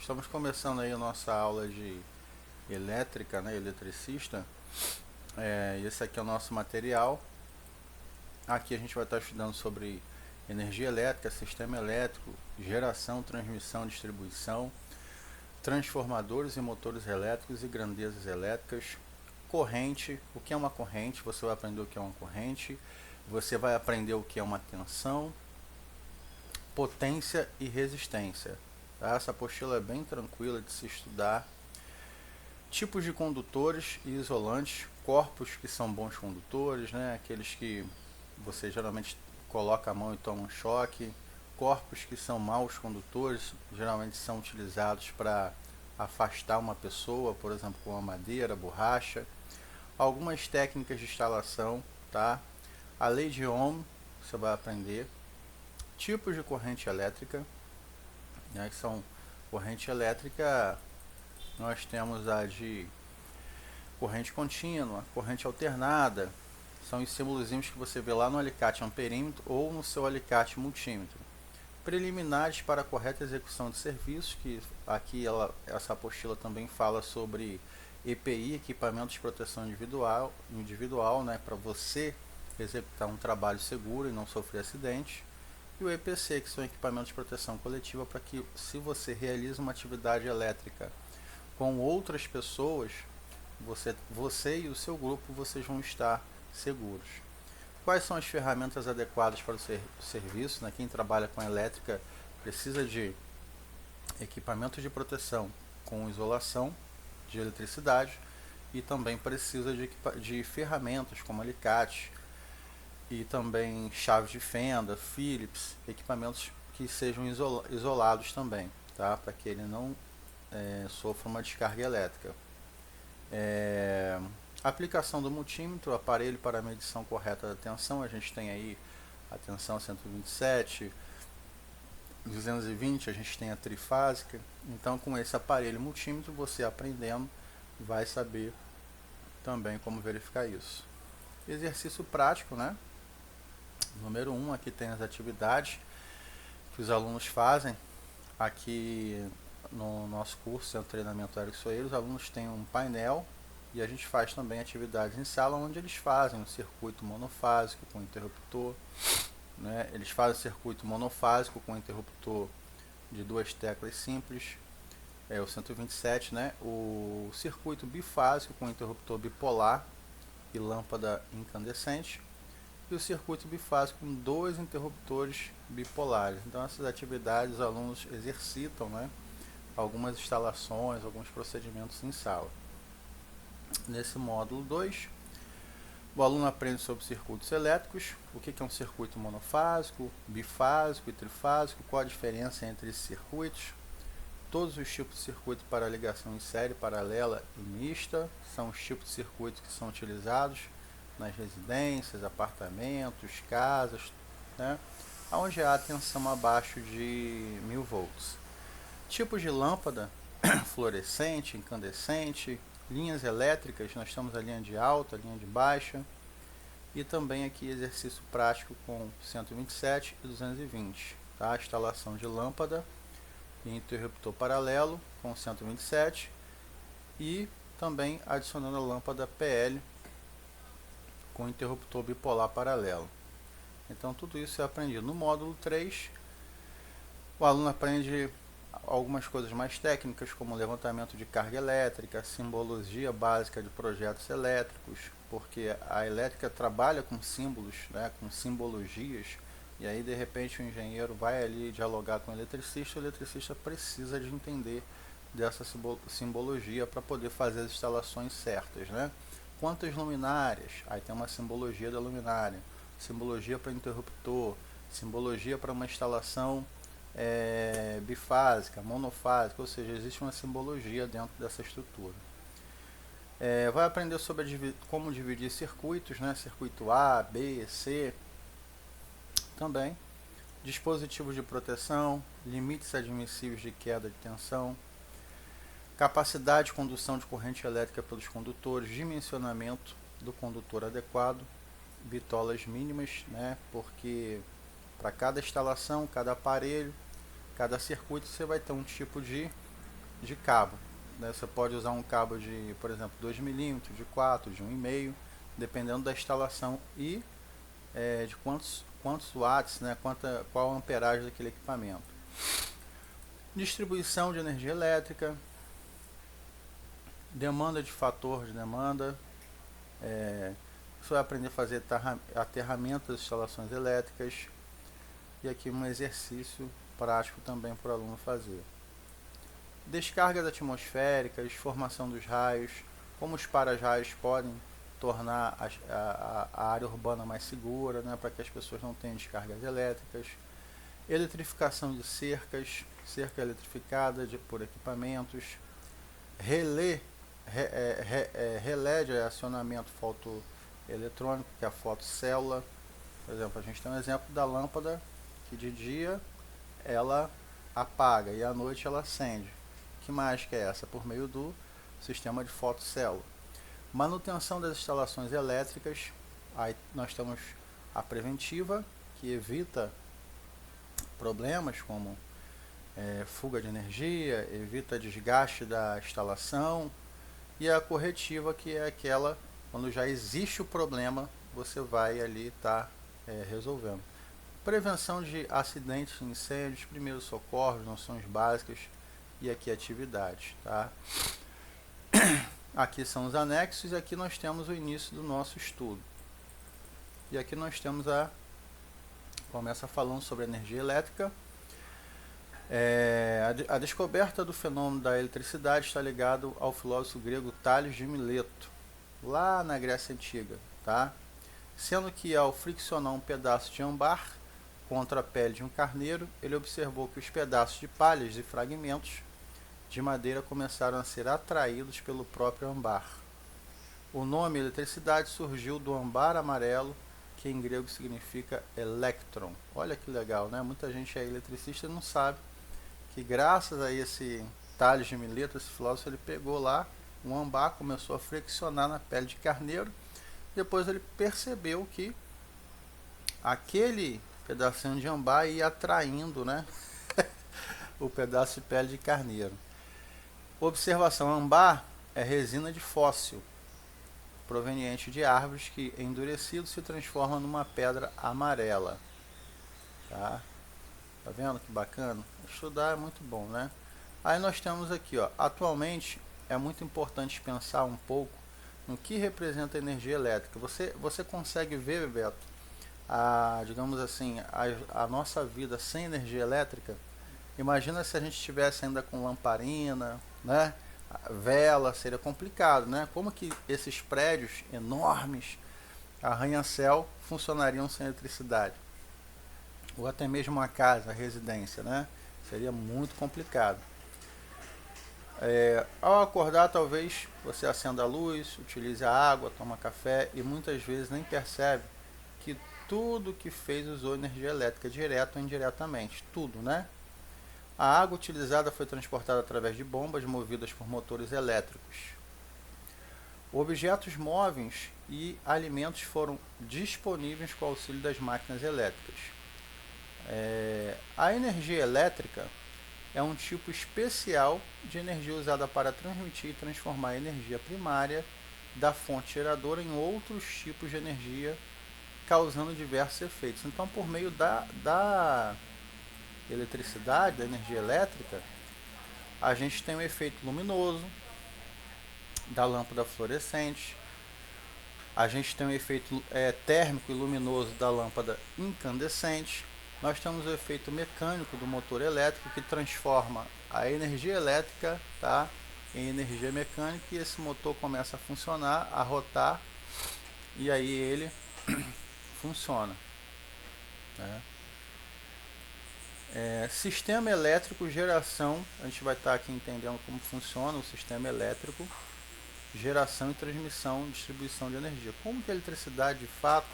Estamos começando aí a nossa aula de elétrica, né, eletricista. Esse aqui é o nosso material. Aqui a gente vai estar estudando sobre energia elétrica, sistema elétrico, geração, transmissão, distribuição, transformadores e motores elétricos e grandezas elétricas, corrente. O que é uma corrente? Você vai aprender o que é uma corrente. Você vai aprender o que é uma tensão, potência e resistência. Tá? Essa apostila é bem tranquila de se estudar. Tipos de condutores e isolantes, corpos que são bons condutores, né? Aqueles que você geralmente coloca a mão e toma um choque. Corpos que são maus condutores, geralmente são utilizados para afastar uma pessoa, por exemplo, com a madeira, borracha. Algumas técnicas de instalação, tá? A lei de Ohm, você vai aprender. Tipos de corrente elétrica, né? Que são corrente elétrica. Nós temos a de corrente contínua, corrente alternada. São os símbolozinhos que você vê lá no alicate amperímetro ou no seu alicate multímetro. Preliminares para a correta execução de serviços, que aqui essa apostila também fala sobre EPI, equipamento de proteção individual, né, para você executar um trabalho seguro e não sofrer acidente. E o EPC, que são equipamentos de proteção coletiva, para que se você realiza uma atividade elétrica com outras pessoas, você e o seu grupo, vocês vão estar seguros. Quais são as ferramentas adequadas para o serviço? Né? Quem trabalha com elétrica precisa de equipamentos de proteção com isolação de eletricidade e também precisa de ferramentas como alicate e também chaves de fenda, Phillips, equipamentos que sejam isolados também, tá? Para que ele não sofra uma descarga elétrica. Aplicação do multímetro, aparelho para a medição correta da tensão. A gente tem aí a tensão 127, 220, a gente tem a trifásica. Então, com esse aparelho multímetro, você aprendendo vai saber também como verificar isso. Exercício prático, né? Número 1, aqui tem as atividades que os alunos fazem. Aqui no nosso curso, Centro de Treinamento Érico Soeiro, os alunos têm um painel e a gente faz também atividades em sala onde eles fazem um circuito monofásico com interruptor, né? Eles fazem circuito monofásico com interruptor de duas teclas simples, o 127, né? O circuito bifásico com interruptor bipolar e lâmpada incandescente, e o circuito bifásico com dois interruptores bipolares. Então essas atividades os alunos exercitam, né, algumas instalações, alguns procedimentos em sala. Nesse módulo 2, o aluno aprende sobre circuitos elétricos, o que é um circuito monofásico, bifásico e trifásico, qual a diferença entre esses circuitos, todos os tipos de circuito para ligação em série, paralela e mista, são os tipos de circuitos que são utilizados nas residências, apartamentos, casas, né, onde há tensão abaixo de 1000 volts. Tipos de lâmpada, fluorescente, incandescente, linhas elétricas, nós temos a linha de alta, a linha de baixa, e também aqui exercício prático com 127 e 220, tá? A instalação de lâmpada e interruptor paralelo com 127 e também adicionando a lâmpada PL com interruptor bipolar paralelo. Então tudo isso é aprendido. No módulo 3, o aluno aprende algumas coisas mais técnicas, como levantamento de carga elétrica, simbologia básica de projetos elétricos, porque a elétrica trabalha com símbolos, né, com simbologias, e aí de repente o engenheiro vai ali dialogar com o eletricista precisa de entender dessa simbologia para poder fazer as instalações certas, né? Quantas luminárias? Aí tem uma simbologia da luminária, simbologia para interruptor, simbologia para uma instalação bifásica, monofásica, ou seja, existe uma simbologia dentro dessa estrutura. Vai aprender sobre como dividir circuitos, né? Circuito A, B, C, também dispositivos de proteção, limites admissíveis de queda de tensão, capacidade de condução de corrente elétrica pelos condutores, dimensionamento do condutor adequado, bitolas mínimas, né? Porque para cada instalação, cada aparelho, Cada circuito você vai ter um tipo de cabo, né? Você pode usar um cabo de, por exemplo, 2 milímetros, de 4, de 1,5, dependendo da instalação e de quantos watts, né? Qual a amperagem daquele equipamento. Distribuição de energia elétrica, demanda de fator de demanda, você vai aprender a fazer aterramento das instalações elétricas, e aqui um exercício prático também para o aluno fazer. Descargas atmosféricas, formação dos raios, como os para-raios podem tornar a área urbana mais segura, né, para que as pessoas não tenham descargas elétricas. Eletrificação de cercas, cerca eletrificada por equipamentos. Relé de acionamento fotoeletrônico, que é a fotocélula. Por exemplo, a gente tem um exemplo da lâmpada que de dia ela apaga e à noite ela acende. Que mágica é essa? Por meio do sistema de fotocélula. Manutenção das instalações elétricas. Aí nós temos a preventiva, que evita problemas como fuga de energia, evita desgaste da instalação, e a corretiva, que é aquela quando já existe o problema, você vai ali estar resolvendo. Prevenção de acidentes, incêndios, primeiros socorros, noções básicas, e aqui atividades, tá? Aqui são os anexos, e aqui nós temos o início do nosso estudo. E aqui nós temos começa falando sobre energia elétrica. A descoberta do fenômeno da eletricidade está ligado ao filósofo grego Tales de Mileto, lá na Grécia Antiga, tá? Sendo que ao friccionar um pedaço de âmbar contra a pele de um carneiro, ele observou que os pedaços de palhas e fragmentos de madeira começaram a ser atraídos pelo próprio âmbar. O nome eletricidade surgiu do âmbar amarelo, que em grego significa elétron. Olha que legal, né? Muita gente é eletricista e não sabe que graças a esse Tales de Mileto, esse filósofo, ele pegou lá um âmbar, começou a friccionar na pele de carneiro, depois ele percebeu que aquele pedacinho de âmbar ia atraindo, né, o pedaço de pele de carneiro. Observação: âmbar é resina de fóssil proveniente de árvores que, endurecido, se transforma numa pedra amarela. Tá vendo que bacana? Estudar é muito bom, né? Aí nós temos aqui, ó, atualmente é muito importante pensar um pouco no que representa a energia elétrica. Você consegue ver, Beto, digamos assim, a nossa vida sem energia elétrica? Imagina se a gente estivesse ainda com lamparina, né? Vela, seria complicado, né? Como que esses prédios enormes, arranha-céu, funcionariam sem eletricidade? Ou até mesmo uma casa, a residência, né? Seria muito complicado. Ao acordar, talvez você acenda a luz, utilize a água, toma café e muitas vezes nem percebe que tudo que fez usou energia elétrica, direto ou indiretamente, tudo, né? A água utilizada foi transportada através de bombas movidas por motores elétricos. Objetos móveis e alimentos foram disponíveis com o auxílio das máquinas elétricas. A energia elétrica é um tipo especial de energia usada para transmitir e transformar a energia primária da fonte geradora em outros tipos de energia, causando diversos efeitos. Então, por meio da eletricidade, da energia elétrica, a gente tem um efeito luminoso da lâmpada fluorescente, a gente tem um efeito térmico e luminoso da lâmpada incandescente, nós temos o efeito mecânico do motor elétrico, que transforma a energia elétrica, tá, em energia mecânica, e esse motor começa a funcionar, a rotar, e aí ele funciona, né? Sistema elétrico, geração, a gente vai estar aqui entendendo como funciona o sistema elétrico, geração e transmissão, distribuição de energia. Como que a eletricidade de fato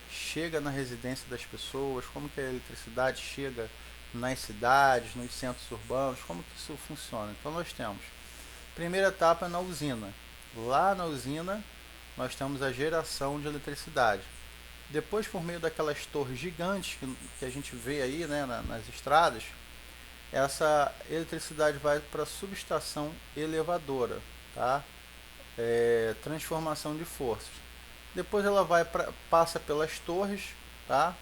chega na residência das pessoas, como que a eletricidade chega nas cidades, nos centros urbanos, como que isso funciona? Então nós temos, primeira etapa na usina. Lá na usina nós temos a geração de eletricidade. Depois, por meio daquelas torres gigantes que a gente vê aí, né, nas estradas, essa eletricidade vai para a subestação elevadora, tá? Transformação de forças. Depois ela passa pelas torres, tá?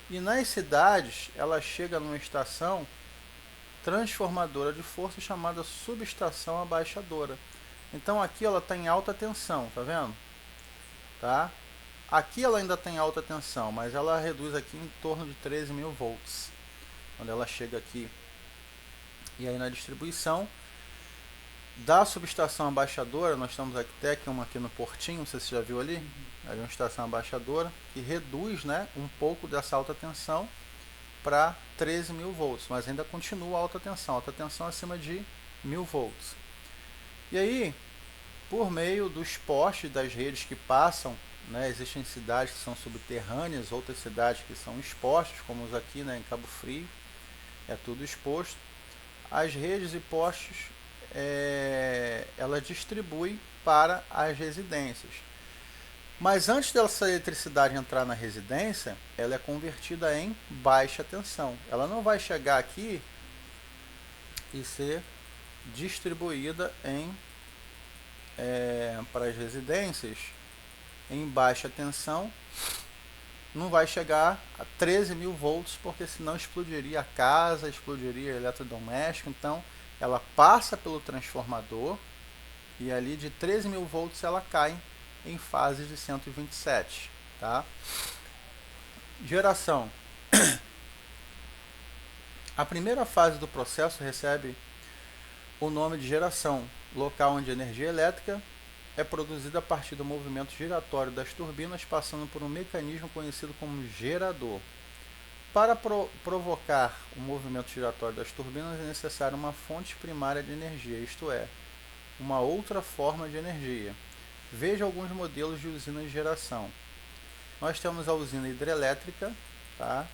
E nas cidades ela chega numa estação transformadora de força chamada subestação abaixadora. Então aqui ela está em alta tensão, tá vendo? Tá? Aqui ela ainda tem alta tensão, mas ela reduz aqui em torno de 13.000 volts. Quando ela chega aqui. E aí na distribuição da subestação abaixadora, nós temos até uma aqui no portinho, não sei se você já viu ali. É uma estação abaixadora que reduz, né, um pouco dessa alta tensão para 13.000 volts, mas ainda continua alta tensão acima de 1.000 volts. E aí, por meio dos postes das redes que passam, né, existem cidades que são subterrâneas, outras cidades que são expostas, como os aqui, né, em Cabo Frio, é tudo exposto. As redes e postes, ela distribui para as residências. Mas antes dessa eletricidade entrar na residência, ela é convertida em baixa tensão. Ela não vai chegar aqui e ser distribuída para as residências em baixa tensão. Não vai chegar a 13.000 volts, porque senão explodiria a casa, explodiria eletrodoméstico. Então ela passa pelo transformador e ali de 13.000 volts ela cai em fases de 127, tá? Geração. A primeira fase do processo recebe o nome de geração, local onde a energia elétrica é produzida a partir do movimento giratório das turbinas, passando por um mecanismo conhecido como gerador. Para provocar o movimento giratório das turbinas é necessária uma fonte primária de energia, isto é, uma outra forma de energia. Veja alguns modelos de usinas de geração. Nós temos a usina hidrelétrica, tá?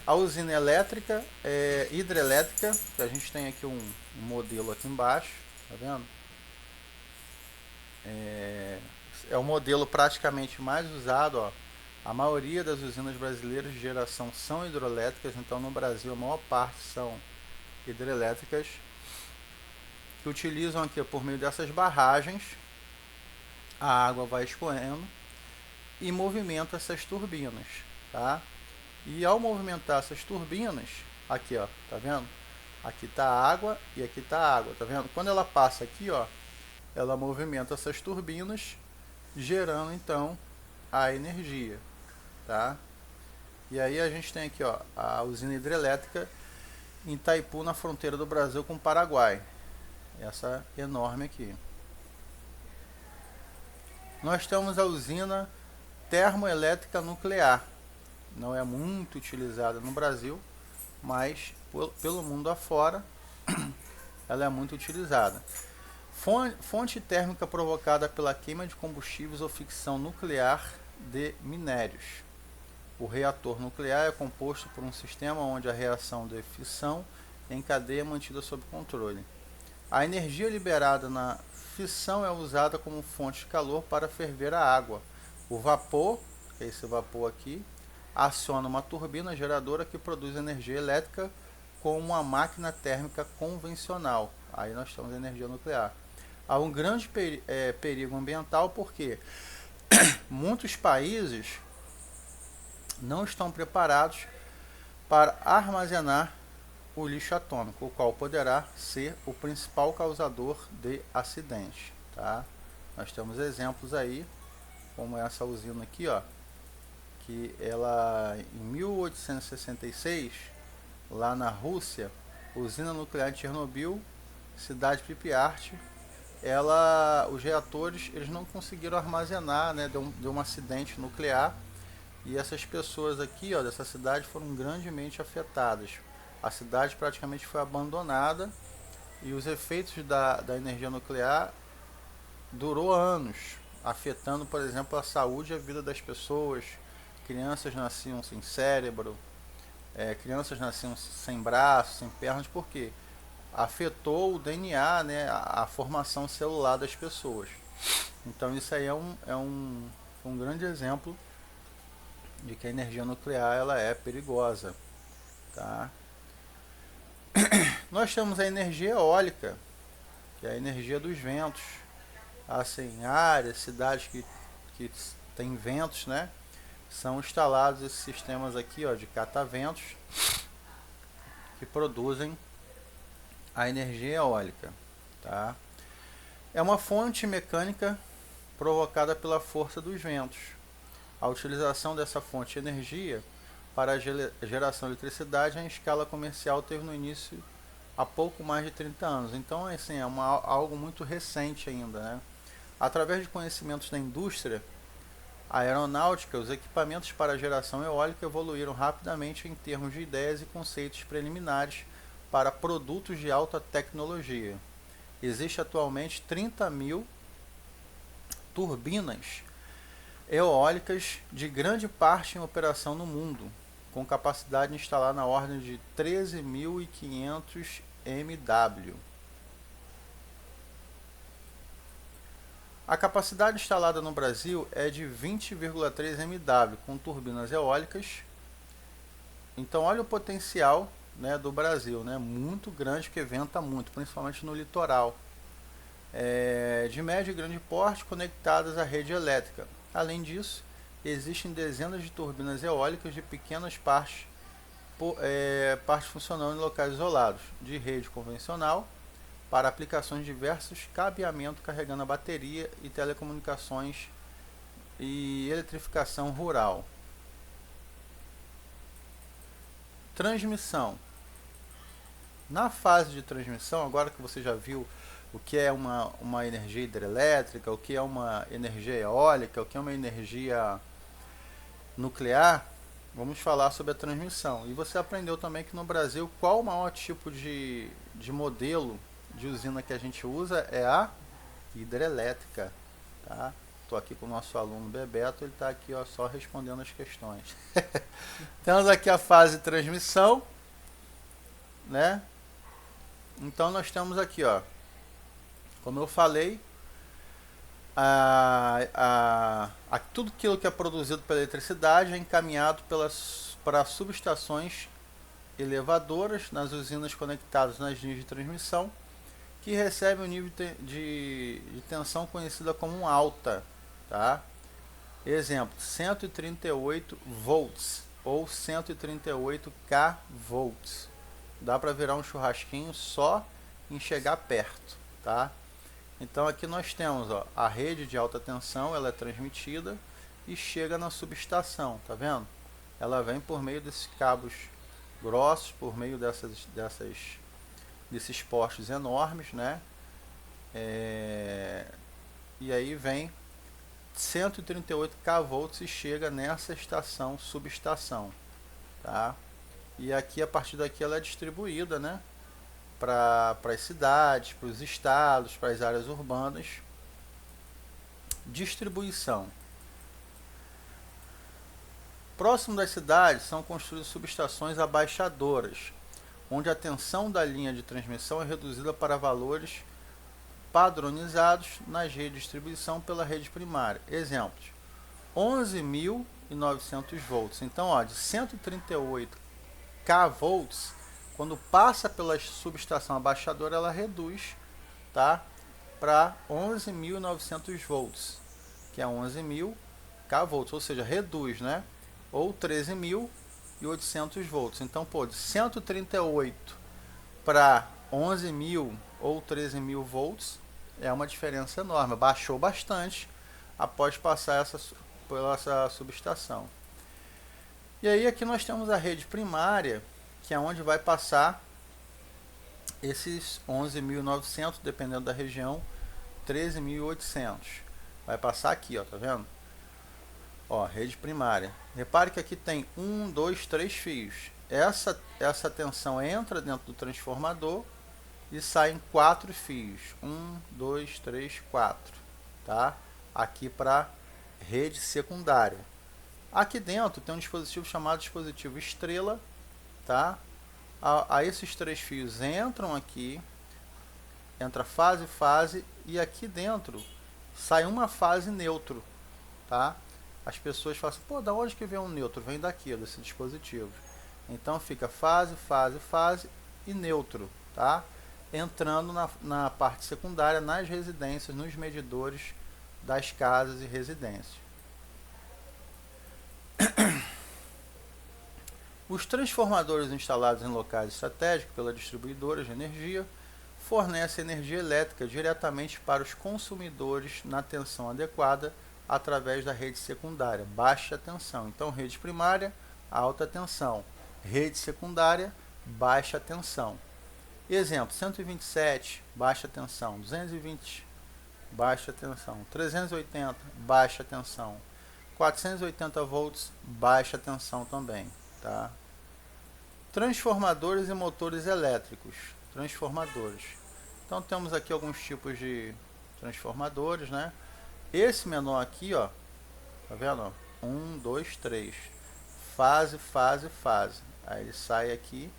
A usina elétrica, hidrelétrica, que a gente tem aqui um modelo aqui embaixo, tá vendo? É o modelo praticamente mais usado, ó. A maioria das usinas brasileiras de geração são hidrelétricas, então no Brasil a maior parte são hidrelétricas, que utilizam aqui por meio dessas barragens, a água vai escorrendo e movimenta essas turbinas, tá? E ao movimentar essas turbinas, aqui ó, tá vendo? Aqui tá a água e aqui tá a água, tá vendo? Quando ela passa aqui, ó, ela movimenta essas turbinas, gerando então a energia, tá? E aí a gente tem aqui, ó, a usina hidrelétrica em Itaipu, na fronteira do Brasil com o Paraguai. Essa enorme aqui. Nós temos a usina termoelétrica nuclear. Não é muito utilizada no Brasil, mas pelo mundo afora ela é muito utilizada. Fonte térmica provocada pela queima de combustíveis ou ficção nuclear de minérios. O reator nuclear é composto por um sistema onde a reação de fissão em cadeia é mantida sob controle. A energia liberada na fissão é usada como fonte de calor para ferver a água. O vapor, esse vapor aqui, aciona uma turbina geradora que produz energia elétrica com uma máquina térmica convencional. Aí nós temos energia nuclear. Há um grande perigo ambiental porque muitos países não estão preparados para armazenar o lixo atômico, o qual poderá ser o principal causador de acidente, tá? Nós temos exemplos aí, como essa usina aqui, ó, que ela em 1866, lá na Rússia, usina nuclear de Chernobyl, cidade Pripyat, os reatores eles não conseguiram armazenar, né, deu um acidente nuclear e essas pessoas aqui, ó, dessa cidade foram grandemente afetadas. A cidade praticamente foi abandonada e os efeitos da energia nuclear durou anos, afetando, por exemplo, a saúde e a vida das pessoas. Crianças nasciam sem cérebro, crianças nasciam sem braços, sem pernas, por quê? Afetou o DNA, né, a formação celular das pessoas. Então isso aí um grande exemplo de que a energia nuclear ela é perigosa, tá? Nós temos a energia eólica, que é a energia dos ventos. Assim, áreas, cidades que tem ventos, né? São instalados esses sistemas aqui, ó, de cataventos que produzem a energia eólica, tá? É uma fonte mecânica provocada pela força dos ventos. A utilização dessa fonte de energia para a geração de eletricidade em escala comercial teve no início há pouco mais de 30 anos. Então, assim, algo muito recente ainda, né? Através de conhecimentos da indústria aeronáutica, os equipamentos para a geração eólica evoluíram rapidamente em termos de ideias e conceitos preliminares para produtos de alta tecnologia. Existe atualmente 30.000 turbinas eólicas de grande parte em operação no mundo, com capacidade instalada na ordem de 13.500 MW. A capacidade instalada no Brasil é de 20,3 MW, com turbinas eólicas. Então olha o potencial, né, do Brasil, né, muito grande, que venta muito, principalmente no litoral. De médio e grande porte conectadas à rede elétrica. Além disso, existem dezenas de turbinas eólicas de pequenas partes funcionando em locais isolados, de rede convencional, para aplicações de diversos cabeamento carregando a bateria e telecomunicações e eletrificação rural. Transmissão. Na fase de transmissão, agora que você já viu o que é uma energia hidrelétrica, o que é uma energia eólica, o que é uma energia nuclear, vamos falar sobre a transmissão. E você aprendeu também que no Brasil, qual o maior tipo de modelo de usina que a gente usa é a hidrelétrica, tá? Estou aqui com o nosso aluno Bebeto, ele está aqui, ó, só respondendo as questões. Temos aqui a fase de transmissão, né? Então nós temos aqui, ó, como eu falei, tudo aquilo que é produzido pela eletricidade é encaminhado para subestações elevadoras nas usinas conectadas nas linhas de transmissão, que recebem um nível de tensão conhecida como alta, tá? Exemplo, 138 volts ou 138 kV. Dá para virar um churrasquinho só em chegar perto, tá? Então aqui nós temos, ó, a rede de alta tensão, ela é transmitida e chega na subestação, tá vendo? Ela vem por meio desses cabos grossos, por meio desses postes enormes, né? E aí vem 138 kV e chega nessa estação, subestação, tá? E aqui, a partir daqui, ela é distribuída, né, para as cidades, para os estados, para as áreas urbanas. Distribuição. Próximo das cidades são construídas subestações abaixadoras, onde a tensão da linha de transmissão é reduzida para valores padronizados nas redes de distribuição pela rede primária. Exemplos: 11.900 volts. Então, ó, de 138 kV, quando passa pela subestação abaixadora, ela reduz, tá, para 11.900 volts, que é 11.000 kV, ou seja, reduz, né, ou 13.800 volts. Então, pô, de 138 para 11.000 ou 13.000 volts é uma diferença enorme, baixou bastante após passar pela essa subestação. E aí aqui nós temos a rede primária, que é onde vai passar esses 11.900, dependendo da região, 13.800. Vai passar aqui, ó, tá vendo? Ó, rede primária. Repare que aqui tem 1, 2, 3 fios. Essa tensão entra dentro do transformador e saem 4 fios. 1, 2, 3, 4. Tá? Aqui para rede secundária. Aqui dentro tem um dispositivo chamado dispositivo estrela, tá? A esses 3 fios entram aqui, entra fase, e aqui dentro sai uma fase neutro, tá? As pessoas falam assim, pô, da onde que vem um neutro? Vem daqui, desse dispositivo. Então fica fase, fase, fase e neutro, tá? Entrando na parte secundária, nas residências, nos medidores das casas e residências. Os transformadores instalados em locais estratégicos pela distribuidora de energia fornecem energia elétrica diretamente para os consumidores na tensão adequada através da rede secundária, baixa tensão. Então, rede primária, alta tensão. Rede secundária, baixa tensão. Exemplo, 127, baixa tensão. 220, baixa tensão. 380, baixa tensão. 480 volts, baixa tensão também. Tá? Transformadores e motores elétricos. Transformadores. Então temos aqui alguns tipos de transformadores, né? Esse menor aqui, ó, tá vendo? 1, 2, 3. Fase, fase, fase. Aí ele sai aqui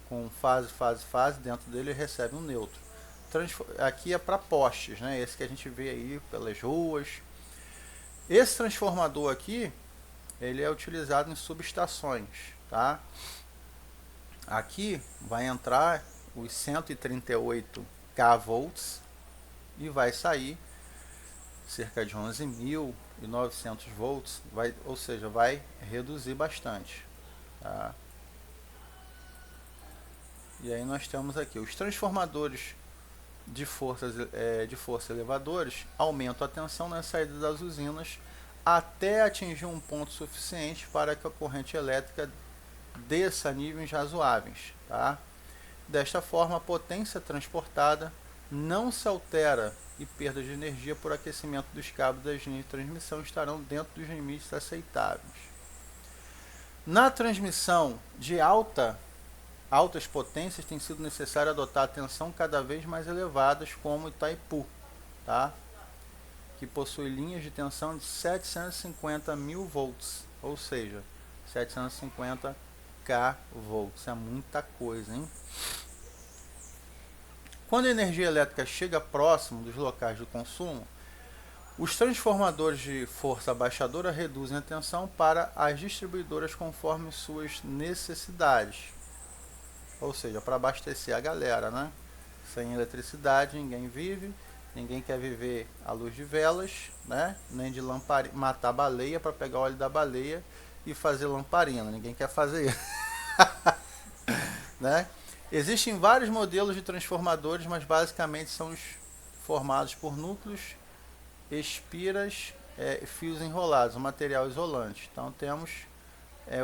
com fase, fase, fase. Dentro dele ele recebe um neutro. Aqui é para postes, né? Esse que a gente vê aí pelas ruas. Esse transformador aqui, ele é utilizado em subestações, tá? Aqui vai entrar os 138 kV e vai sair cerca de 11.900 volts, ou seja, vai reduzir bastante, tá? E aí nós temos aqui os transformadores de força elevadores aumentam a tensão na saída das usinas até atingir um ponto suficiente para que a corrente elétrica desça a níveis razoáveis, tá? Desta forma, a potência transportada não se altera e perdas de energia por aquecimento dos cabos das linhas de transmissão estarão dentro dos limites aceitáveis. Na transmissão de altas potências tem sido necessário adotar tensão cada vez mais elevadas, como Itaipu, tá? Que possui linhas de tensão de 750 mil volts, ou seja, 750 kV. É muita coisa, hein? Quando a energia elétrica chega próximo dos locais de consumo, os transformadores de força abaixadora reduzem a tensão para as distribuidoras conforme suas necessidades. Ou seja, para abastecer a galera, né? Sem eletricidade ninguém vive, ninguém quer viver à luz de velas, né? Nem de lamparina, matar baleia para pegar o óleo da baleia e fazer lamparina, ninguém quer fazer isso. Né? Existem vários modelos de transformadores, mas basicamente são formados por núcleos, espiras, fios enrolados, um material isolante. Então temos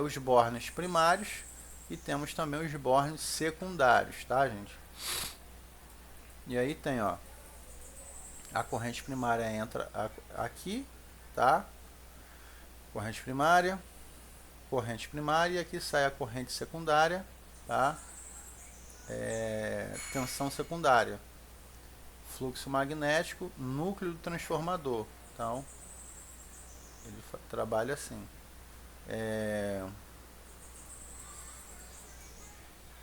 os bornes primários e temos também os bornes secundários, tá, gente? E aí tem, ó, a corrente primária entra aqui, tá? Corrente primária, e aqui sai a corrente secundária, tá? Tensão secundária, fluxo magnético, núcleo do transformador. Então ele trabalha assim.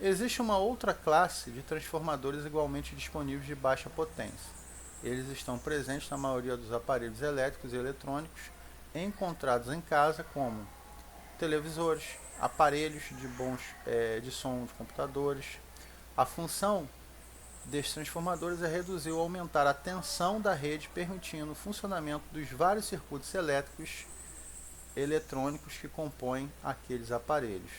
Existe uma outra classe de transformadores igualmente disponíveis de baixa potência. Eles estão presentes na maioria dos aparelhos elétricos e eletrônicos encontrados em casa, como televisores, aparelhos de som de computadores. A função destes transformadores é reduzir ou aumentar a tensão da rede, permitindo o funcionamento dos vários circuitos elétricos eletrônicos que compõem aqueles aparelhos.